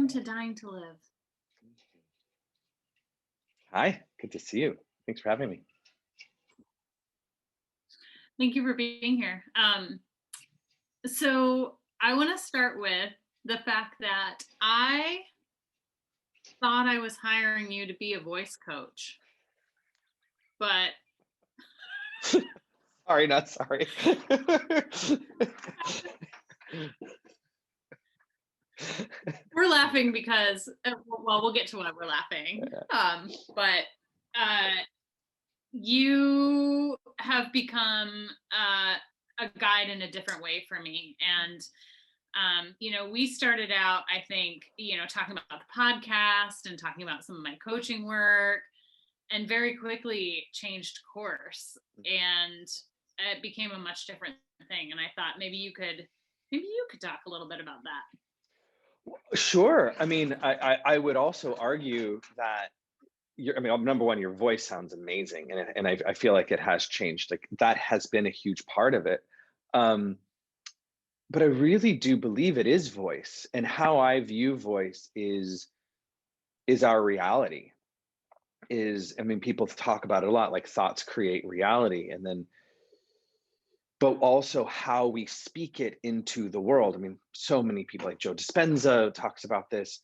welcome to Dying to Live. Hi, good to see you. Thanks for having me. Thank you for being here. So I want to start with the fact that I thought I was hiring you to be a voice coach, but Sorry, not sorry. we're laughing because, well, we'll get to why we're laughing. But you have become a guide in a different way for me. And, we started out, I think, talking about the podcast and talking about some of my coaching work, and very quickly changed course. And it became a much different thing. And I thought maybe you could talk a little bit about that. Sure. I mean, I would also argue that number one, your voice sounds amazing, and I feel like it has changed. Like that has been a huge part of it. But I really do believe it is voice, and how I view voice is our reality. People talk about it a lot, like thoughts create reality, but also how we speak it into the world. I mean, so many people like Joe Dispenza talks about this.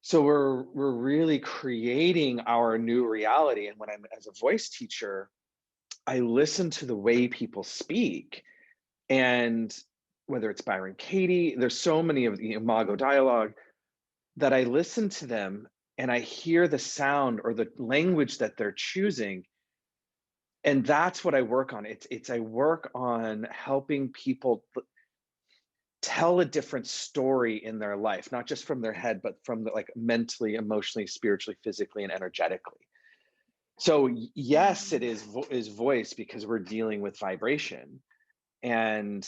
So we're really creating our new reality. And when I'm as a voice teacher, I listen to the way people speak, and whether it's Byron Katie, there's so many of the Imago dialogue that I listen to them and I hear the sound or the language that they're choosing. And that's what I work on. I work on helping people tell a different story in their life, not just from their head, but from like mentally, emotionally, spiritually, physically, and energetically. So yes, it is voice, because we're dealing with vibration. And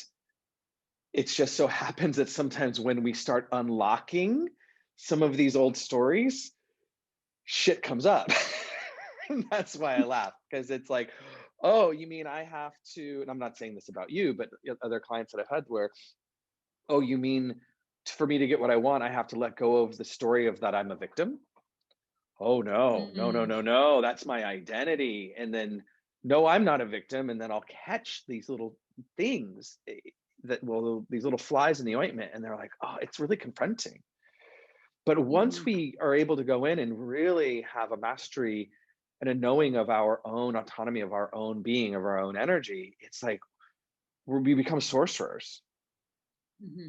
it just so happens that sometimes when we start unlocking some of these old stories, shit comes up. And that's why I laugh, because it's like, oh, you mean I have to, and I'm not saying this about you, but other clients that I've had where, oh, you mean for me to get what I want, I have to let go of the story of that I'm a victim? Oh, no, that's my identity. And then, no, I'm not a victim. And then I'll catch these little things these little flies in the ointment. And they're like, oh, it's really confronting. But once we are able to go in and really have a mastery and a knowing of our own autonomy, of our own being, of our own energy, it's like we become sorcerers.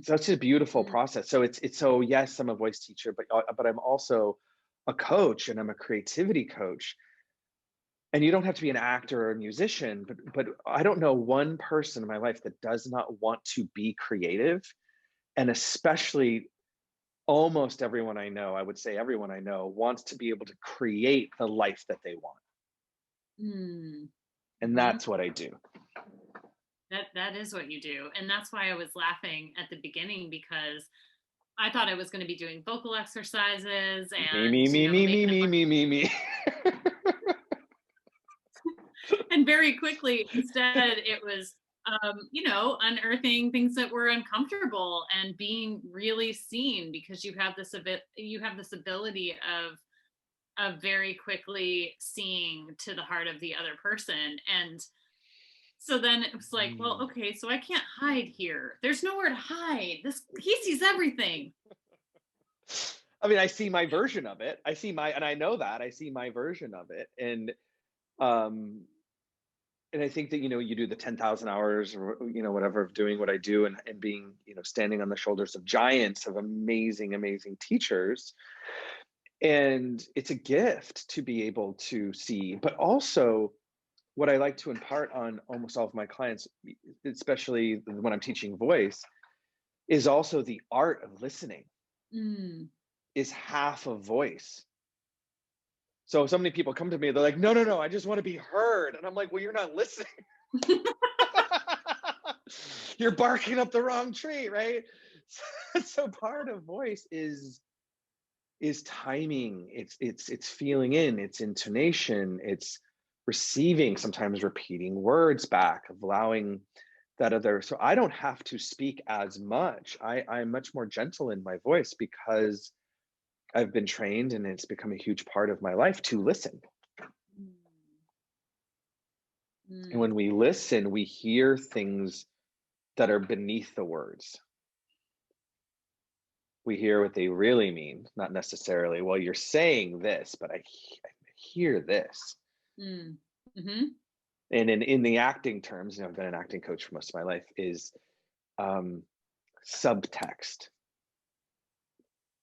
Such a beautiful process. So so yes, I'm a voice teacher, but I'm also a coach, and I'm a creativity coach. And you don't have to be an actor or a musician, but I don't know one person in my life that does not want to be creative. And especially almost everyone I know, I would say everyone I know, wants to be able to create the life that they want. And that's what I do. That is what you do. And that's why I was laughing at the beginning, because I thought I was going to be doing vocal exercises and me. And very quickly, instead, it was, unearthing things that were uncomfortable and being really seen, because you have this ability of very quickly seeing to the heart of the other person. And so then it was like, well, okay, so I can't hide here. There's nowhere to hide. He sees everything. I mean, I see my version of it. And I know that I see my version of it. And I think that, you do the 10,000 hours or, whatever, of doing what I do, and being, standing on the shoulders of giants, of amazing, amazing teachers. And it's a gift to be able to see, but also what I like to impart on almost all of my clients, especially when I'm teaching voice, is also the art of listening is half of voice. So many people come to me, they're like, no, I just want to be heard. And I'm like, well, you're not listening. You're barking up the wrong tree, right? So part of voice is timing. It's feeling in, it's intonation, it's receiving, sometimes repeating words back, of allowing that other. So I don't have to speak as much. I'm much more gentle in my voice, because I've been trained, and it's become a huge part of my life to listen. And when we listen, we hear things that are beneath the words. We hear what they really mean, not necessarily, well, you're saying this, but I hear this. Mm-hmm. And in the acting terms, you know, I've been an acting coach for most of my life, is subtext.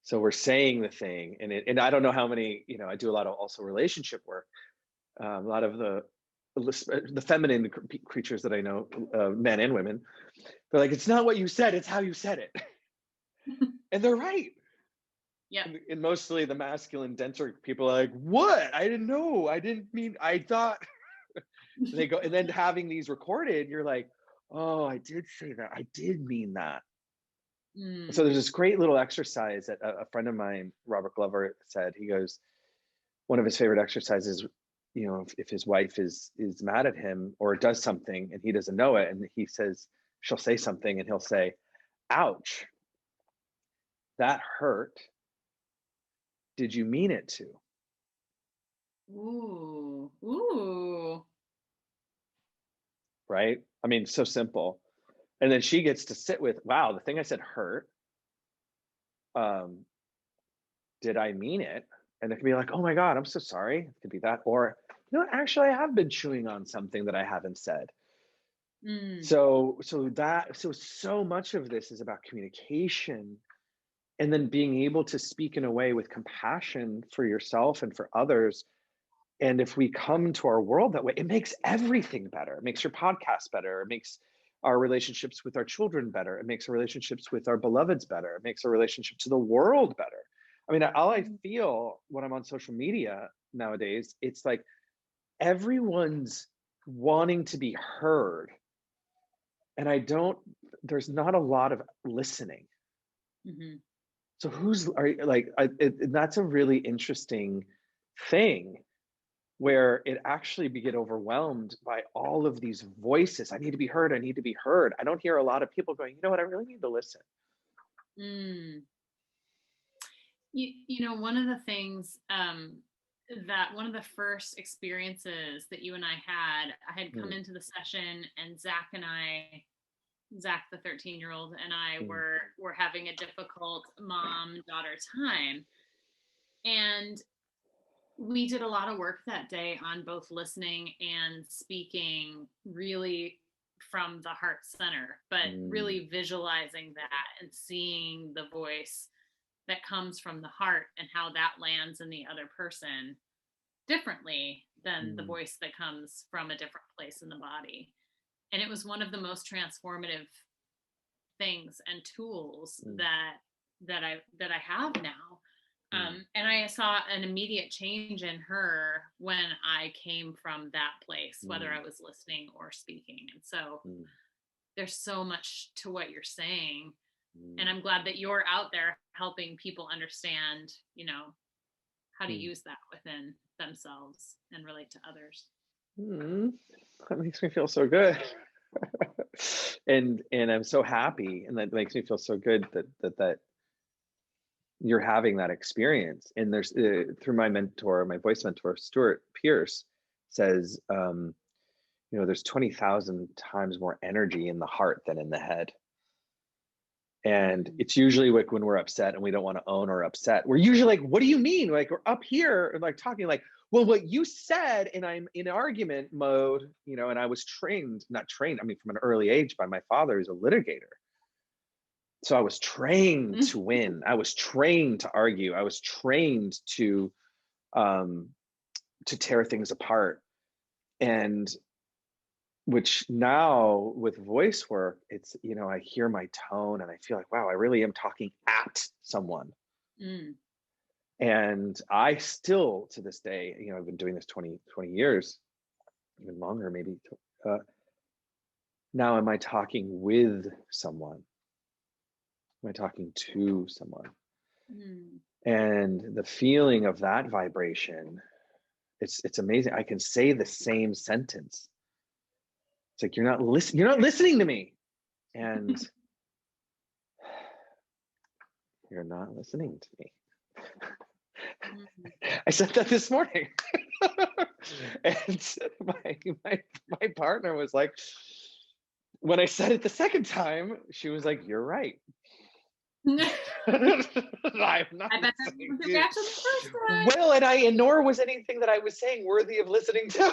So we're saying the thing, and I don't know how many, you know, I do a lot of also relationship work. A lot of the feminine creatures that I know, men and women, they're like, it's not what you said, it's how you said it. And they're right. Yeah. And mostly the masculine denser people are like, what? I didn't know. I didn't mean, I thought. They go, and then having these recorded, you're like, oh, I did say that. I did mean that. So there's this great little exercise that a friend of mine, Robert Glover, said. He goes, one of his favorite exercises, you know, if his wife is mad at him or does something and he doesn't know it, and he says, she'll say something and he'll say, ouch, that hurt. Did you mean it to? Ooh. Right? I mean, so simple. And then she gets to sit with, wow, the thing I said hurt. Did I mean it? And it can be like, oh my God, I'm so sorry. It could be that. Or, you know, actually, I have been chewing on something that I haven't said. So much of this is about communication, and then being able to speak in a way with compassion for yourself and for others. And if we come to our world that way, it makes everything better. It makes your podcast better. It makes our relationships with our children better. It makes our relationships with our beloveds better. It makes our relationship to the world better. I mean, all I feel when I'm on social media nowadays, it's like everyone's wanting to be heard. And there's not a lot of listening. So that's a really interesting thing, where it actually get overwhelmed by all of these voices. I need to be heard. I need to be heard. I don't hear a lot of people going, you know what, I really need to listen. You know, one of the things that one of the first experiences that you and I had come into the session, and Zach, the 13-year-old, and I were having a difficult mom-daughter time. And we did a lot of work that day on both listening and speaking really from the heart center, but really visualizing that and seeing the voice that comes from the heart and how that lands in the other person differently than the voice that comes from a different place in the body. And it was one of the most transformative things and tools that I have now. And I saw an immediate change in her when I came from that place, whether I was listening or speaking. And so there's so much to what you're saying. And I'm glad that you're out there helping people understand, you know, how to use that within themselves and relate to others. That makes me feel so good. and I'm so happy, and that makes me feel so good that you're having that experience. And there's through my voice mentor, Stuart Pierce, says, you know, there's 20,000 times more energy in the heart than in the head. And it's usually like when we're upset and we don't want to own our upset, we're usually like, what do you mean? Like, we're up here and like talking like, well, what you said, and I'm in argument mode, you know, and I was not trained, I mean, from an early age by my father, who's a litigator. So I was trained to win. I was trained to argue. I was trained to tear things apart. And which now with voice work, it's, you know, I hear my tone and I feel like, wow, I really am talking at someone. And I still, to this day, you know, I've been doing this 20 years, even longer, maybe. Now, am I talking with someone? Am I talking to someone? And the feeling of that vibration, it's amazing. I can say the same sentence. It's like, you're not listening to me. And you're not listening to me. I said that this morning. And my partner was like, when I said it the second time, she was like, "You're right." I'm not I bet that was the reaction the first time. well, and nor was anything that I was saying worthy of listening to.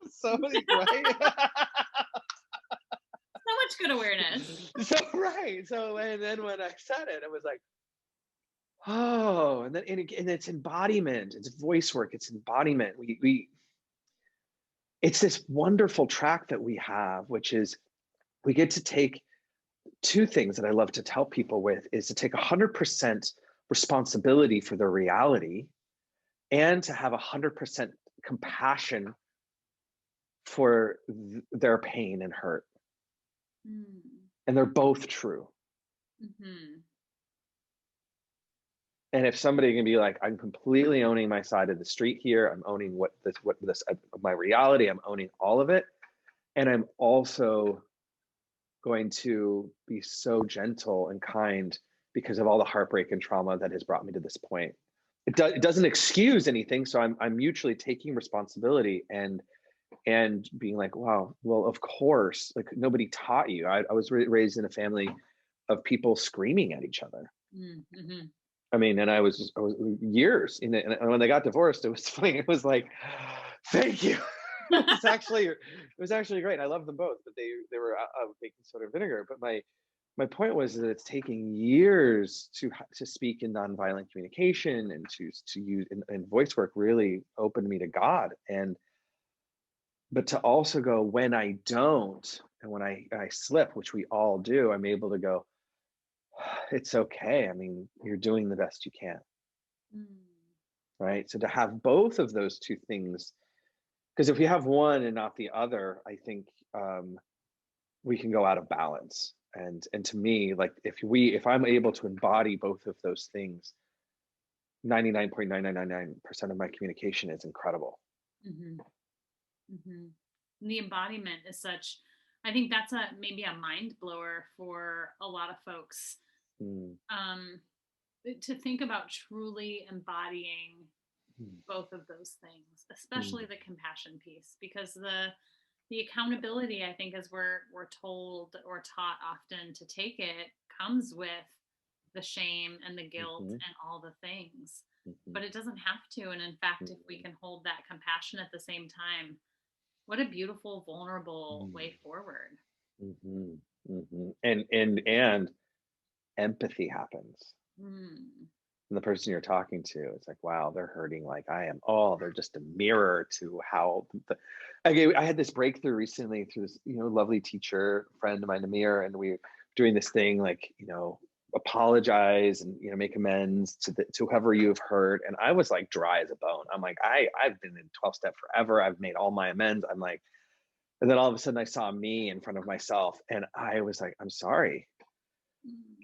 So right. So much good awareness. So right. So and then when I said it, it was like, oh, and then and it's embodiment, it's voice work, it's embodiment. We it's this wonderful track that we have, which is we get to take two things that I love to tell people with is to take 100% responsibility for their reality and to have 100% compassion for their pain and hurt. And they're both true. And if somebody can be like, I'm completely owning my side of the street here, I'm owning what this my reality, I'm owning all of it, and I'm also going to be so gentle and kind because of all the heartbreak and trauma that has brought me to this point. It doesn't excuse anything, so I'm mutually taking responsibility and being like, wow, well, of course, like nobody taught you. I was raised in a family of people screaming at each other. I mean, and I was years in it, and when they got divorced, it was funny. It was like, thank you. It was actually great. I love them both, but they were making soda vinegar. But my point was that it's taking years to speak in nonviolent communication and to use and voice work really opened me to God, but to also go when I don't and when I slip, which we all do, I'm able to go, it's okay. I mean, you're doing the best you can. Right. So to have both of those two things, because if we have one and not the other, I think we can go out of balance. And to me, like if I'm able to embody both of those things, 99.9999% of my communication is incredible. The embodiment is such, I think that's maybe a mind blower for a lot of folks. To think about truly embodying both of those things, especially the compassion piece, because the accountability, I think, as we're told or taught often to take it, comes with the shame and the guilt and all the things. But it doesn't have to. And in fact, if we can hold that compassion at the same time, what a beautiful, vulnerable way forward. And empathy happens. And the person you're talking to, it's like, wow, they're hurting like I am. Oh, they're just a mirror to how I had this breakthrough recently through this, lovely teacher friend of mine, Amir, and we were doing this thing like, apologize and make amends to whoever you've hurt. And I was like dry as a bone. I'm like, I've been in 12-step forever. I've made all my amends. I'm like, and then all of a sudden I saw me in front of myself and I was like, I'm sorry.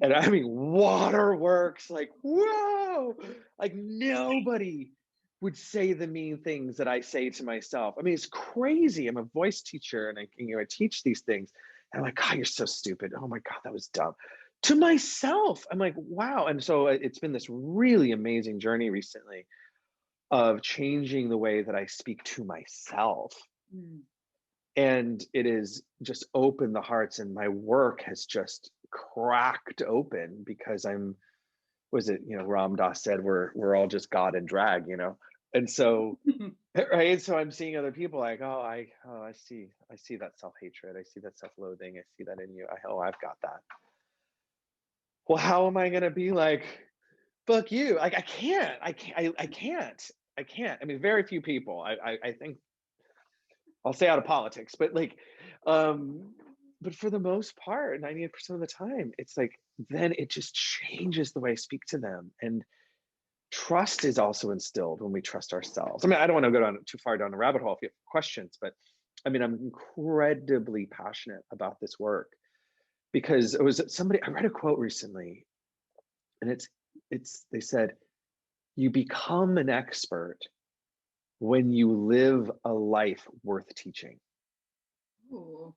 And I mean, waterworks, like, whoa, like nobody would say the mean things that I say to myself. I mean, it's crazy. I'm a voice teacher and I teach these things. And I'm like, God, you're so stupid. Oh my God, that was dumb. To myself, I'm like, wow. And so it's been this really amazing journey recently of changing the way that I speak to myself. And it is just opened the hearts, and my work has just cracked open because Ram Dass said, we're all just God and drag, and so right. So I'm seeing other people like, I see that self-hatred, I see that self-loathing, I see that in you. I've got that. Well, how am I gonna be like, fuck you? Like I can't. I mean, very few people. I think I'll stay out of politics, but like, but for the most part, 98% of the time, it's like, then it just changes the way I speak to them. And trust is also instilled when we trust ourselves. I mean, I don't want to go too far down the rabbit hole if you have questions, but I mean, I'm incredibly passionate about this work because I read a quote recently and they said, you become an expert when you live a life worth teaching. Ooh.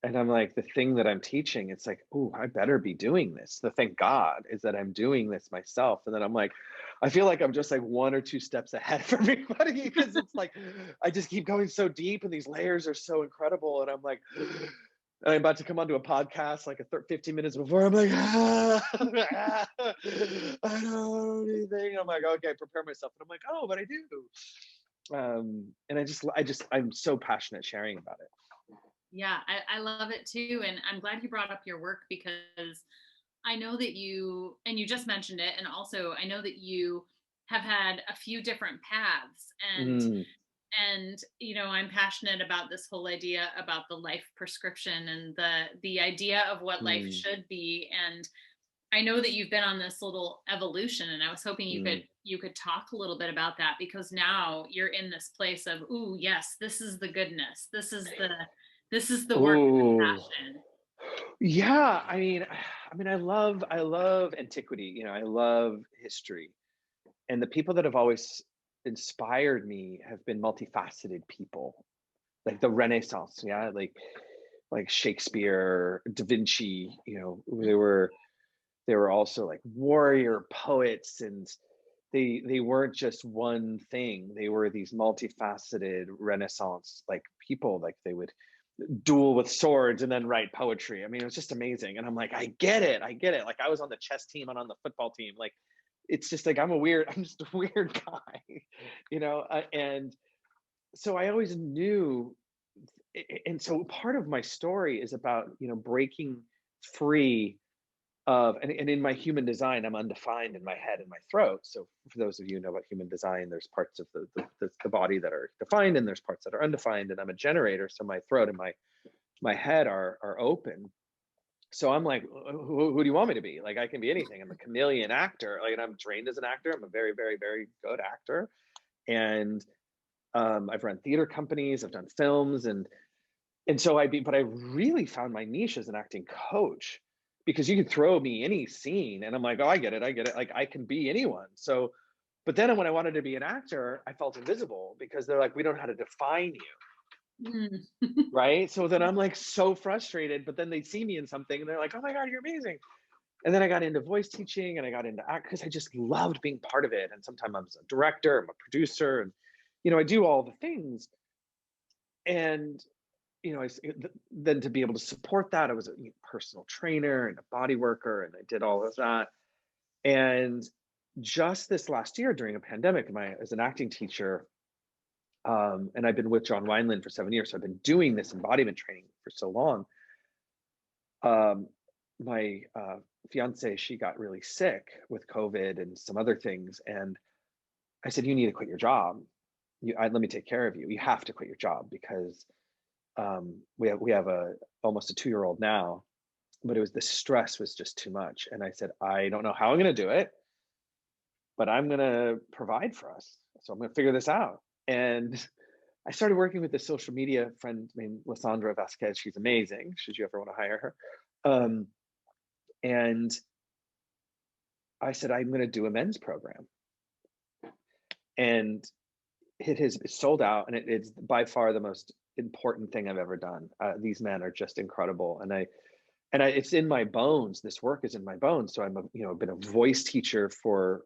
And I'm like, the thing that I'm teaching, it's like, oh, I better be doing this. The thank God is that I'm doing this myself. And then I'm like, I feel like I'm just like 1 or 2 steps ahead of everybody because it's like, I just keep going so deep and these layers are so incredible. And I'm like, I'm about to come onto a podcast like 15 minutes before. I'm like, I don't know anything. I'm like, okay, prepare myself. And I'm like, oh, but I do. And I'm so passionate sharing about it. Yeah, I love it too. And I'm glad you brought up your work, because I know that and you just mentioned it. And also I know that you have had a few different paths, Mm, and I'm passionate about this whole idea about the life prescription and the idea of what life mm, should be. And I know that you've been on this little evolution, and I was hoping mm. you could talk a little bit about that, because now you're in this place of, ooh, yes, this is the goodness. This is the work and the Oh, passion. yeah. I mean, I love antiquity. I love history, and the people that have always inspired me have been multifaceted people, like the Renaissance. Yeah, like Shakespeare, Da Vinci. They were also like warrior poets, and they weren't just one thing. They were these multifaceted Renaissance like people. Like they would duel with swords and then write poetry. I mean, it was just amazing. And I'm like, I get it. I get it. Like I was on the chess team and on the football team. Like it's just like I'm just a weird guy. And so I always knew. And so part of my story is about breaking free and in my human design, I'm undefined in my head and my throat. So for those of you who know about human design, there's parts of the body that are defined and there's parts that are undefined, and I'm a generator. So my throat and my head are open. So I'm like, who do you want me to be? Like I can be anything. I'm a chameleon actor. Like, and I'm trained as an actor. I'm a very, very, very good actor. And I've run theater companies, I've done films, and so but I really found my niche as an acting coach, because you can throw me any scene and I'm like, oh, I get it. Like I can be anyone. So, but then when I wanted to be an actor, I felt invisible because they're like, we don't know how to define you. Mm. Right. So then I'm like so frustrated, but then they see me in something and they're like, oh my God, you're amazing. And then I got into voice teaching and I got into act because I just loved being part of it. And sometimes I'm a director, I'm a producer, and I do all the things. And then to be able to support that, I was a personal trainer and a body worker, and I did all of that. And just this last year during a pandemic, as an acting teacher, and I've been with John Wineland for 7 years, so I've been doing this embodiment training for so long. My fiance, she got really sick with COVID and some other things, and I said, "You need to quit your job. Let me take care of you. You have to quit your job because we have almost a 2-year-old now, but the stress was just too much." And I said, I don't know how I'm going to do it, but I'm going to provide for us. So I'm going to figure this out. And I started working with this social media friend named Lysandra Vasquez. She's amazing. Should you ever want to hire her? And I said, I'm going to do a men's program. And it has sold out, and it's by far the most important thing I've ever done. These men are just incredible. And it's in my bones. This work is in my bones. So I've been a voice teacher for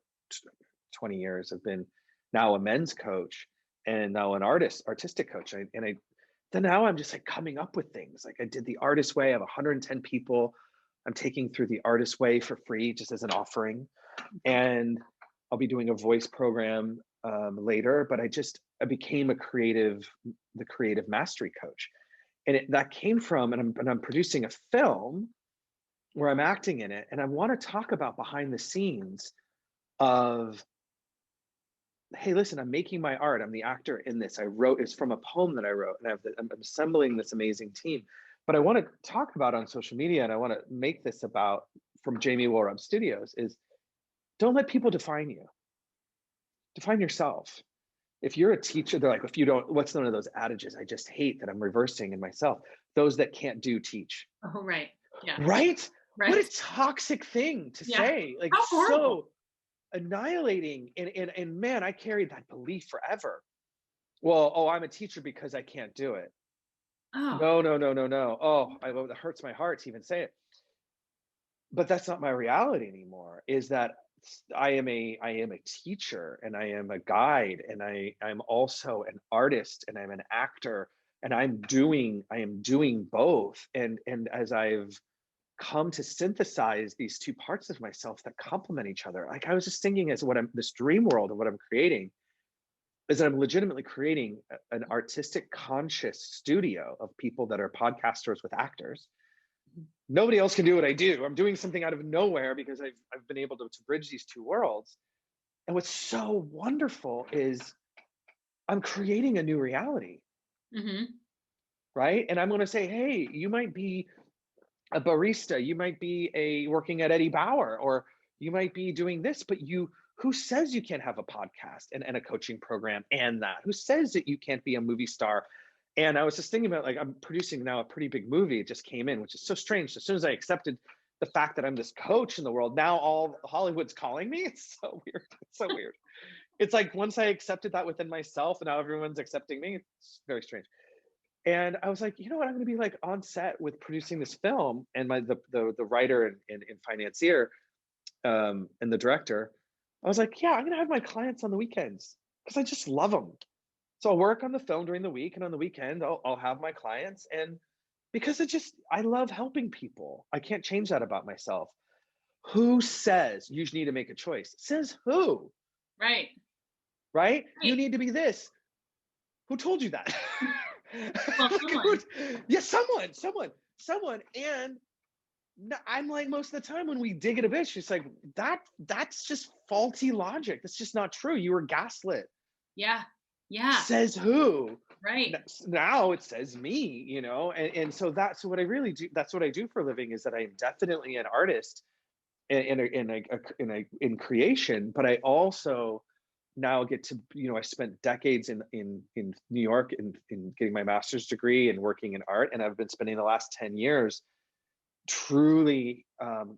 20 years. I've been now a men's coach and now an artistic coach. Then now I'm just like coming up with things. Like I did the Artist Way. I have 110 people I'm taking through the Artist Way for free, just as an offering. And I'll be doing a voice program later. But I became the creative mastery coach. And that came from, and I'm producing a film where I'm acting in it, and I want to talk about behind the scenes of, hey, listen, I'm making my art. I'm the actor in this. It's from a poem that I wrote, and I'm assembling this amazing team. But I want to talk about on social media, and I want to make this about, from Jamie Wollrab Studios, is don't let people define you. Define yourself. If you're a teacher, they're like, if you don't, what's one of those adages I just hate that I'm reversing in myself? Those that can't do teach. Oh, right. Yeah. Right? Right. What a toxic thing to say. Like, how horrible. So annihilating. And man, I carried that belief forever. Well, I'm a teacher because I can't do it. Oh, No, no, no, no, no. Oh, it hurts my heart to even say it. But that's not my reality anymore, is that I am a teacher, and I am a guide, and I'm also an artist, and I'm an actor, and I am doing both. And as I've come to synthesize these two parts of myself that complement each other, like I was just thinking, as what I'm this dream world of what I'm creating is that I'm legitimately creating an artistic conscious studio of people that are podcasters with actors. Nobody else can do what I do. I'm doing something out of nowhere because I've been able to bridge these two worlds. And what's so wonderful is I'm creating a new reality, mm-hmm. right? And I'm going to say, hey, you might be a barista, you might be a working at Eddie Bauer, or you might be doing this, but who says you can't have a podcast and a coaching program and that? Who says that you can't be a movie star? And I was just thinking about, like, I'm producing now a pretty big movie. It just came in, which is so strange. As soon as I accepted the fact that I'm this coach in the world, now all Hollywood's calling me. It's so weird. It's so weird. It's like once I accepted that within myself, and now everyone's accepting me. It's very strange. And I was like, you know what? I'm going to be like on set with producing this film, and the writer and financier, and the director. I was like, yeah, I'm going to have my clients on the weekends because I just love them. So I'll work on the film during the week, and on the weekend I'll have my clients. And because I love helping people. I can't change that about myself. Who says you need to make a choice? Says who? Right. Right? You Right. need to be this. Who told you that? Well, someone. Yeah, someone. And I'm like, most of the time when we dig at a bitch, it's like that's just faulty logic. That's just not true. You were gaslit. Yeah. Yeah. Says who? Right. Now it says me, and so that's what I really do. That's what I do for a living, is that I am definitely an artist in creation, but I also now get to, I spent decades in New York in getting my master's degree and working in art, and I've been spending the last 10 years truly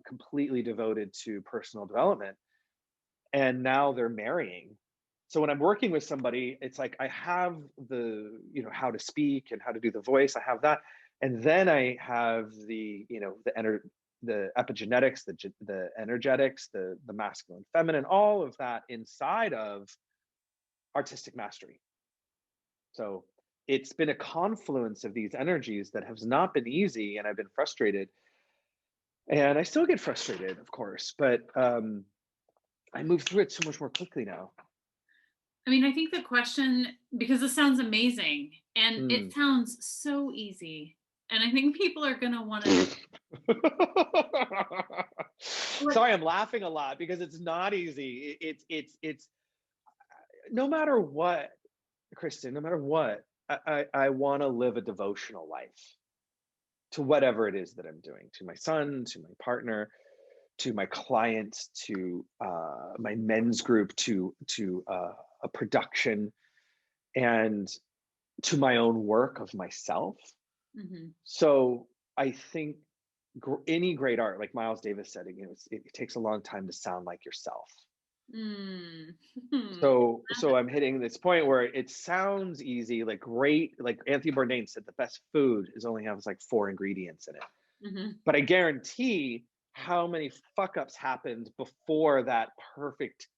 completely devoted to personal development. And now they're marrying. So when I'm working with somebody, it's like I have the, how to speak and how to do the voice. I have that, and then I have the epigenetics, the energetics, the masculine, feminine, all of that inside of artistic mastery. So it's been a confluence of these energies that has not been easy, and I've been frustrated, and I still get frustrated, of course, but I move through it so much more quickly now. I mean, I think the question, because this sounds amazing and it Mm. sounds so easy, and I think people are going to want to. Sorry, I'm laughing a lot because it's not easy. It's no matter what, Kristen, no matter what, I want to live a devotional life to whatever it is that I'm doing, to my son, to my partner, to my clients, to my men's group, to a production, and to my own work of myself. Mm-hmm. So I think any great art, like Miles Davis said, it takes a long time to sound like yourself. Mm. So I'm hitting this point where it sounds easy, like great, like Anthony Bourdain said, the best food is only has like 4 ingredients in it. Mm-hmm. But I guarantee how many fuck ups happened before that perfect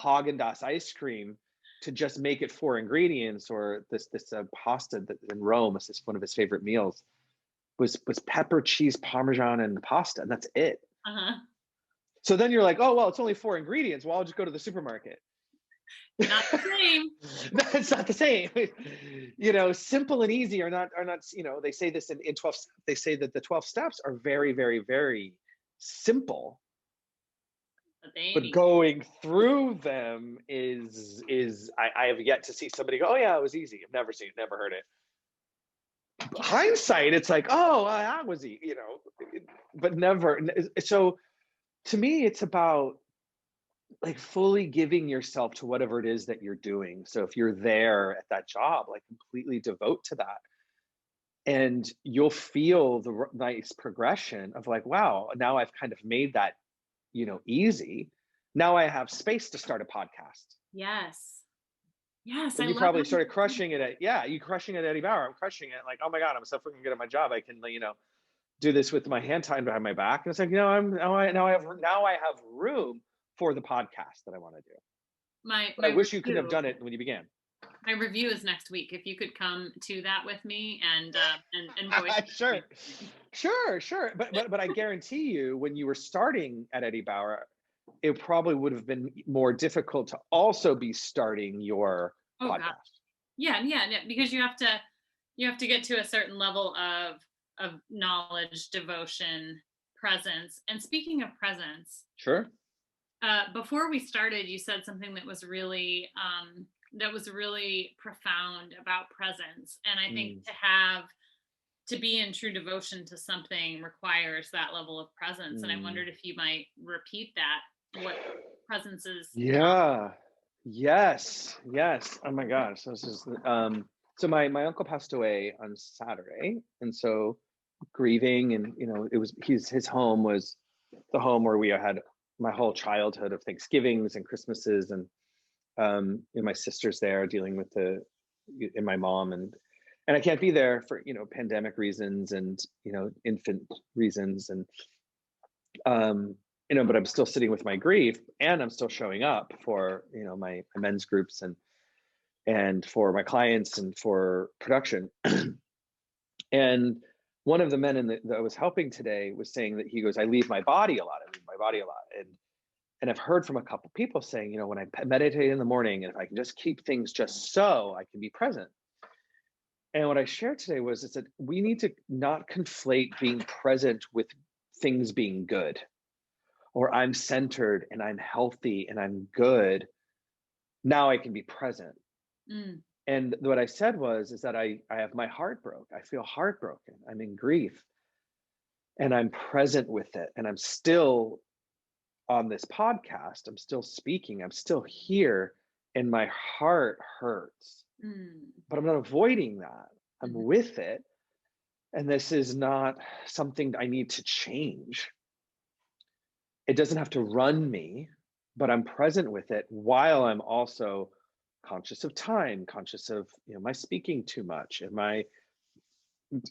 Haagen-Dazs ice cream to just make it 4 ingredients, or this pasta that in Rome is one of his favorite meals was pepper, cheese, Parmesan, and pasta, and that's it. Uh-huh. So then you're like, oh well, it's only 4 ingredients. Well, I'll just go to the supermarket. Not the same. It's not the same. Simple and easy are not. They say this in 12. They say that the 12 steps are very, very, very simple, but going through them is I have yet to see somebody go, oh yeah, it was easy. I've never heard it. Hindsight, it's like, oh, that was easy, but never. So to me, it's about like fully giving yourself to whatever it is that you're doing. So if you're there at that job, like completely devote to that, and you'll feel the nice progression of like, wow, now I've kind of made that, easy. Now I have space to start a podcast. Yes. Yes, And I you love probably how started crushing it you crushing it at Eddie Bauer. I'm crushing it. Like, oh my God, I'm so freaking good at my job. I can, do this with my hand tied behind my back. And it's like, now I have room for the podcast that I want to do. my But I my wish you could have review. done it when you began. My review is next week. If you could come to that with me and voice Sure, it. sure. But I guarantee you, when you were starting at Eddie Bauer, it probably would have been more difficult to also be starting your Oh God. podcast. Yeah, because you have to get to a certain level of knowledge, devotion, presence. And speaking of presence, Sure. before we started, you said something that was really profound about presence. And I think Mm. to be in true devotion to something requires that level of presence. And I wondered if you might repeat that, what presence is not. Yeah. Yes. Oh my gosh. So this is so my uncle passed away on Saturday, and so grieving, and it was his home was the home where we had my whole childhood of Thanksgivings and Christmases, and my sister's there dealing with and my mom, and I can't be there for pandemic reasons and infant reasons, and but I'm still sitting with my grief, and I'm still showing up for my men's groups and for my clients and for production. And one of the men that I was helping today was saying that he goes, I leave my body a lot. And I've heard from a couple people saying, when I meditate in the morning, and if I can just keep things just so, I can be present. And what I shared today was that we need to not conflate being present with things being good, or I'm centered and I'm healthy and I'm good. Now I can be present. Mm. And what I said is that I have my heart broke. I feel heartbroken. I'm in grief, and I'm present with it. And I'm still on this podcast. I'm still speaking. I'm still here, and my heart hurts. But I'm not avoiding that. I'm Mhm. with it. And this is not something I need to change. It doesn't have to run me, but I'm present with it while I'm also conscious of time, conscious of, am I speaking too much? Am I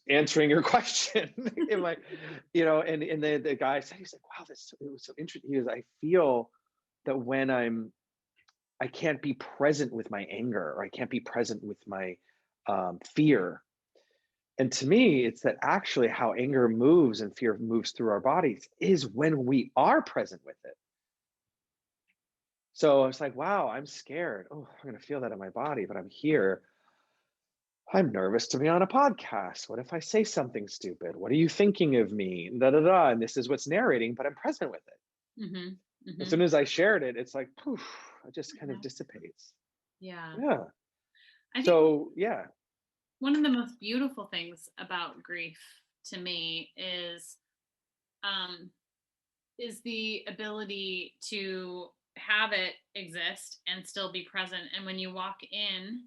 answering your question? Am I, and the guy said, he's like, wow, it was so interesting. He goes, I feel that when I can't be present with my anger, or I can't be present with my fear. And to me, it's that actually how anger moves and fear moves through our bodies is when we are present with it. So I was like, wow, I'm scared. Oh, I'm going to feel that in my body, but I'm here. I'm nervous to be on a podcast. What if I say something stupid? What are you thinking of me? Da, da, da. And this is what's narrating, but I'm present with it. Mm-hmm. As Mm-hmm. soon as I shared it, it's like, poof, it just kind of dissipates. Yeah. Yeah. I think So, yeah. one of the most beautiful things about grief to me um, is the ability to have it exist and still be present. And when you walk in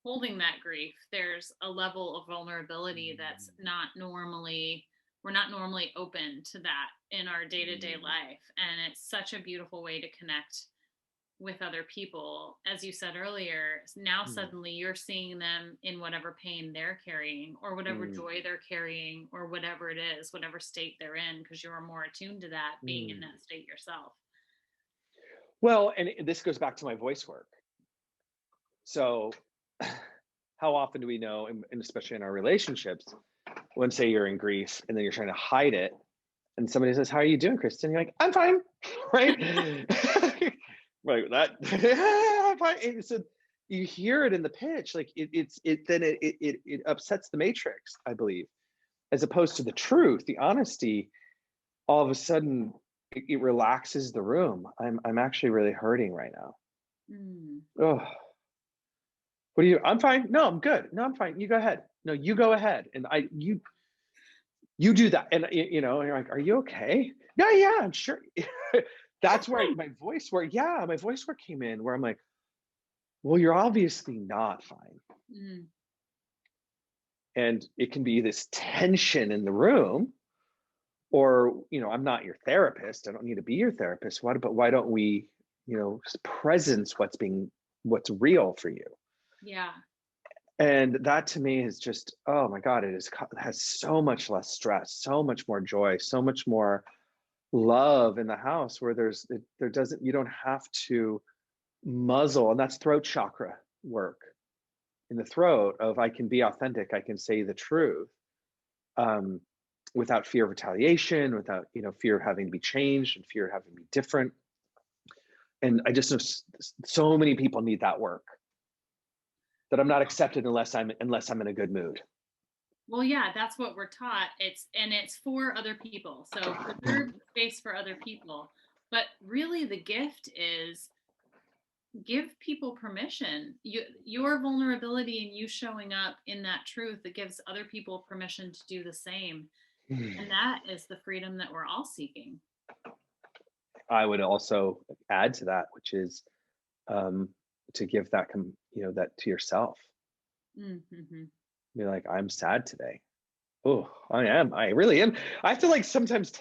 holding that grief, there's a level of vulnerability that's we're not normally open to that in our day-to-day life. And it's such a beautiful way to connect with other people. As you said earlier, now suddenly you're seeing them in whatever pain they're carrying, or whatever joy they're carrying, or whatever it is, whatever state they're in, because you're more attuned to that, being in that state yourself. Well, and this goes back to my voice work. So how often do we know, and especially in our relationships, when say you're in grief and then you're trying to hide it, and somebody says, how are you doing, Kristen? You're like, I'm fine, right? Right, that, I'm fine. And so you hear it in the pitch, like it upsets the matrix, I believe, as opposed to the truth, the honesty. All of a sudden, it relaxes the room. I'm actually really hurting right now. Oh, what are you? I'm fine. No, I'm good. No, I'm fine. You go ahead. No, you go ahead. And you do that. And and you're like, are you okay? Yeah, I'm sure. That's where my voice work. Yeah, my voice work came in where I'm like, well, you're obviously not fine. And it can be this tension in the room, or, I'm not your therapist. I don't need to be your therapist. Why don't we, presence what's being what's real for you. Yeah. And that to me is just, oh my God, it has so much less stress, so much more joy, so much more love in the house, where you don't have to muzzle, and that's throat chakra work in the throat of, I can be authentic, I can say the truth, without fear of retaliation, without, fear of having to be changed and fear of having to be different. And I just know so many people need that work, that I'm not accepted unless I'm in a good mood. Well, yeah, that's what we're taught. It's for other people. So preserve space for other people. But really the gift is give people permission. Your vulnerability and you showing up in that truth, that gives other people permission to do the same. And that is the freedom that we're all seeking. I would also add to that, which is to give that, that to yourself. Mm-hmm. Be like, I'm sad today. Oh, I really am. I feel like sometimes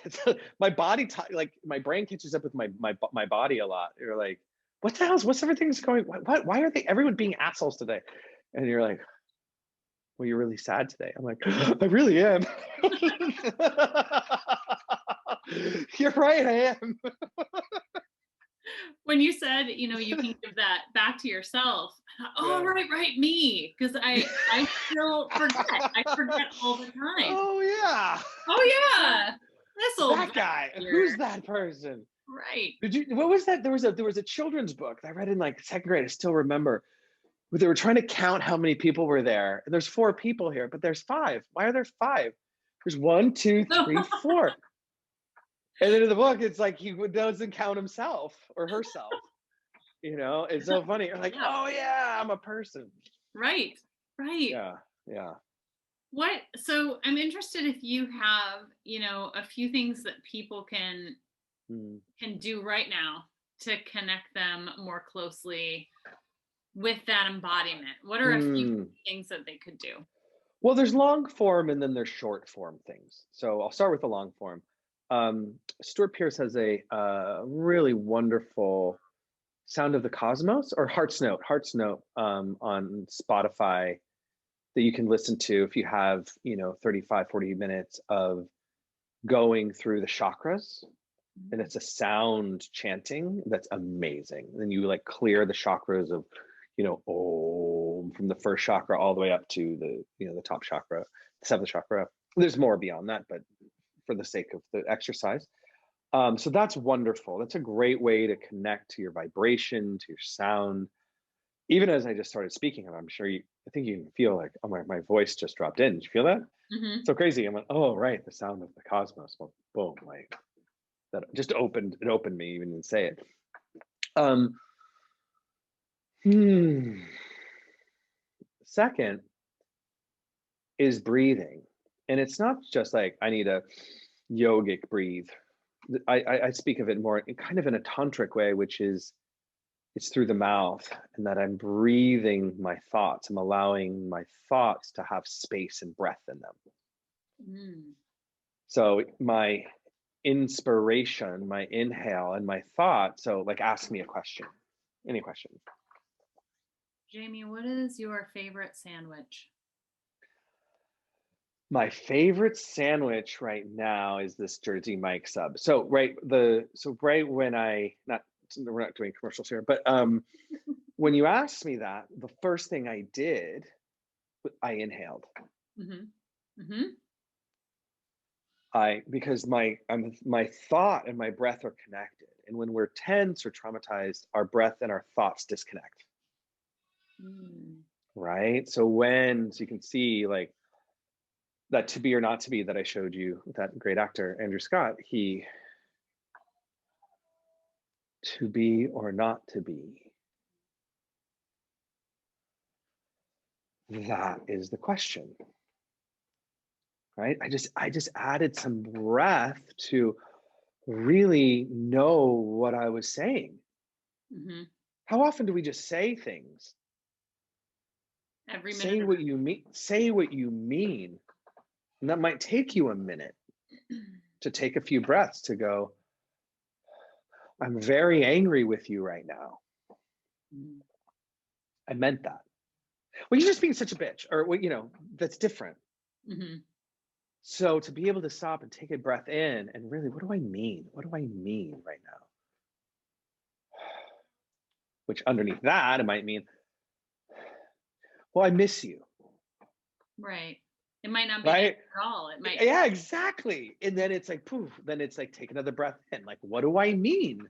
my body, like my brain catches up with my body a lot. You're like, what the hell? What's everything's going? What? Why are everyone being assholes today? And you're like, well, you're really sad today. I'm like, I really am. You're right, I am. When you said, you can give that back to yourself, oh, yeah. right, me. Because I still forget. I forget all the time. Oh, yeah. Oh, yeah. This old that guy. Here. Who's that person? Right. What was that? There was a children's book that I read in like second grade. I still remember. Where they were trying to count how many people were there. And there's 4 people here, but there's 5. Why are there 5? There's 1, 2, 3, 4. And then in the book, it's like he doesn't count himself or herself. It's so funny. You're like, oh yeah, I'm a person. Right. Yeah. So I'm interested if you have, a few things that people can do right now to connect them more closely with that embodiment. What are a few things that they could do? Well, there's long form and then there's short form things. So I'll start with the long form. Stuart Pearce has a really wonderful Sound of the Cosmos, or Heart's Note on Spotify, that you can listen to if you have 35, 40 minutes of going through the chakras. And it's a sound chanting that's amazing. Then you like clear the chakras of from the first chakra all the way up to the top chakra, the 7th chakra. There's more beyond that, but for the sake of the exercise. So that's wonderful. That's a great way to connect to your vibration, to your sound. Even as I just started speaking, I'm sure I think you can feel like, oh, my voice just dropped in. Did you feel that? Mm-hmm. So crazy. I'm like, oh, right. The sound of the cosmos. Well, boom, like that just opened me even to say it. Second is breathing. And it's not just like I need a yogic breathe. I speak of it more kind of in a tantric way, which is it's through the mouth, and that I'm breathing my thoughts. I'm allowing my thoughts to have space and breath in them. So my inspiration, my inhale, and my thought. So like, ask me a question, any question. Jamie, what is your favorite sandwich? My favorite sandwich right now is this Jersey Mike sub. So right when we're not doing commercials here, but when you asked me that, the first thing I did, I inhaled. Because my thought and my breath are connected, and when we're tense or traumatized, our breath and our thoughts disconnect. Right. So you can see like that To Be or Not to Be that I showed you with that great actor Andrew Scott. To be or not to be. That is the question. Right? I just added some breath to really know what I was saying. How often do we just say things? Every minute. Say what you mean. And that might take you a minute to take a few breaths to go, I'm very angry with you right now. I meant that. Well, you're just being such a bitch, or well, that's different. Mm-hmm. So to be able to stop and take a breath in and really, what do I mean? What do I mean right now? Which underneath that, it might mean, well, I miss you. Right. It might not be Right? at all. It might. Yeah, exactly. And then it's like, poof, then it's like, take another breath in. Like, what do I mean?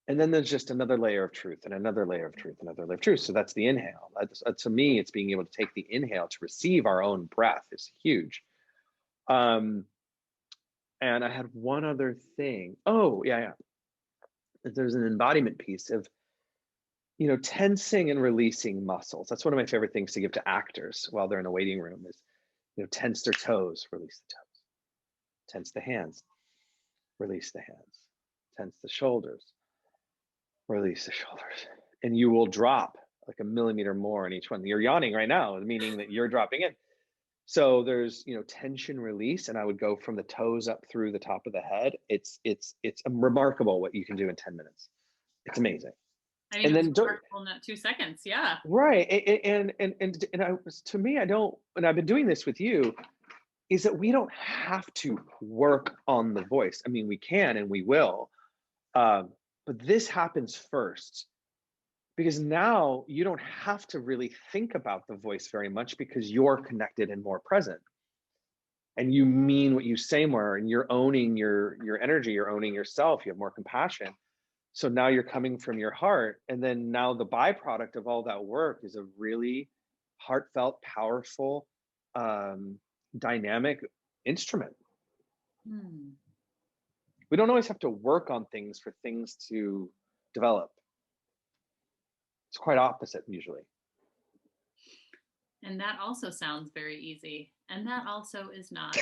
And then there's just another layer of truth and another layer of truth, another layer of truth. So that's the inhale. To me, it's being able to take the inhale to receive our own breath is huge. And I had one other thing. Oh, yeah. There's an embodiment piece of, tensing and releasing muscles. That's one of my favorite things to give to actors while they're in a waiting room is, tense their toes, release the toes. Tense the hands, release the hands. Tense the shoulders, release the shoulders. And you will drop like a millimeter more in each one. You're yawning right now, meaning that you're dropping in. So there's, tension release, and I would go from the toes up through the top of the head. It's remarkable what you can do in 10 minutes. It's amazing. I mean, it's remarkable in 2 seconds. Yeah. Right. And to me, and I've been doing this with you, is that we don't have to work on the voice. I mean, we can and we will, but this happens first. Because now you don't have to really think about the voice very much because you're connected and more present. And you mean what you say more, and you're owning your energy, you're owning yourself, you have more compassion. So now you're coming from your heart. And then now the byproduct of all that work is a really heartfelt, powerful, dynamic instrument. We don't always have to work on things for things to develop. It's quite opposite usually. And that also sounds very easy. And that also is not.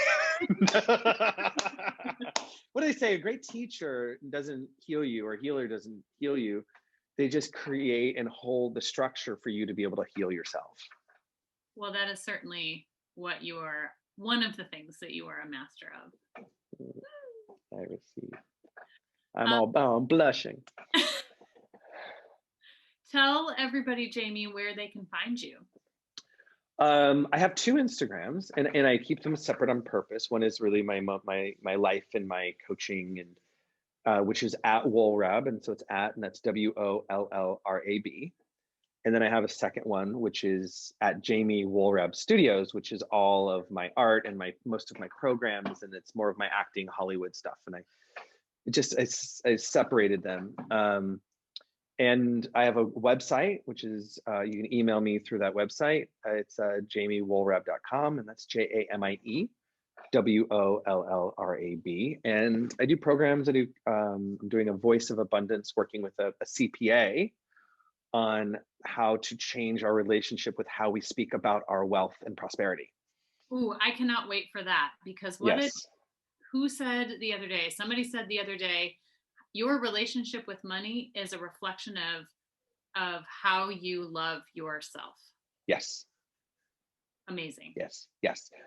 What do they say? A great teacher doesn't heal you, or a healer doesn't heal you. They just create and hold the structure for you to be able to heal yourself. Well, that is certainly what you are, one of the things that you are a master of. I receive. I'm blushing. Tell everybody, Jamie, where they can find you. I have 2 Instagrams, and I keep them separate on purpose. One is really my life and my coaching, and which is at Wollrab, and so it's and that's WOLLRAB. And then I have a second one, which is at Jamie Wollrab Studios, which is all of my art and most of my programs, and it's more of my acting Hollywood stuff. And I separated them. And I have a website, which is, you can email me through that website. It's jamiewollrab.com, and that's JAMIEWOLLRAB. And I do programs. I'm doing a voice of abundance, working with a CPA on how to change our relationship with how we speak about our wealth and prosperity. Ooh, I cannot wait for that, because who said the other day? Somebody said the other day, your relationship with money is a reflection of how you love yourself. Yes. Amazing. Yes.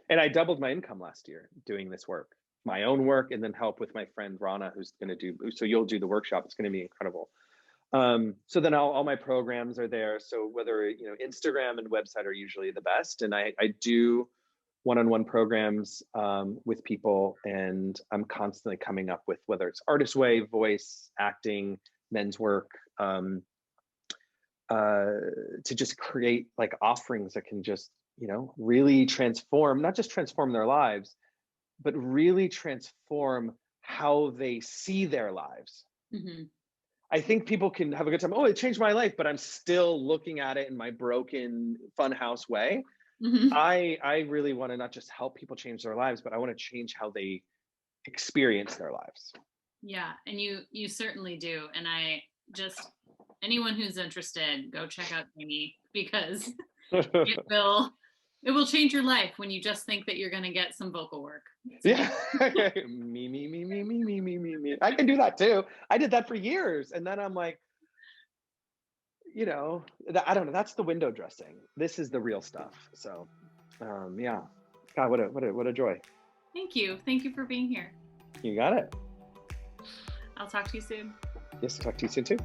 And I doubled my income last year doing this work, my own work, and then help with my friend Rana, who's going to do, so you'll do the workshop. It's going to be incredible. So then all my programs are there. So whether, Instagram and website are usually the best. And I do one-on-one programs with people, and I'm constantly coming up with, whether it's artist way, voice, acting, men's work, to just create like offerings that can just, really transform, not just transform their lives, but really transform how they see their lives. Mm-hmm. I think people can have a good time. Oh, it changed my life, but I'm still looking at it in my broken funhouse way. Mm-hmm. I really want to not just help people change their lives, but I want to change how they experience their lives. Yeah, and you certainly do. And anyone who's interested, go check out Jamie, because it will change your life when you just think that you're going to get some vocal work. Yeah. me. I can do that too. I did that for years. And then I'm like, I don't know. That's the window dressing. This is the real stuff. So, yeah. God, what a joy. Thank you. Thank you for being here. You got it. I'll talk to you soon. Yes, talk to you soon too.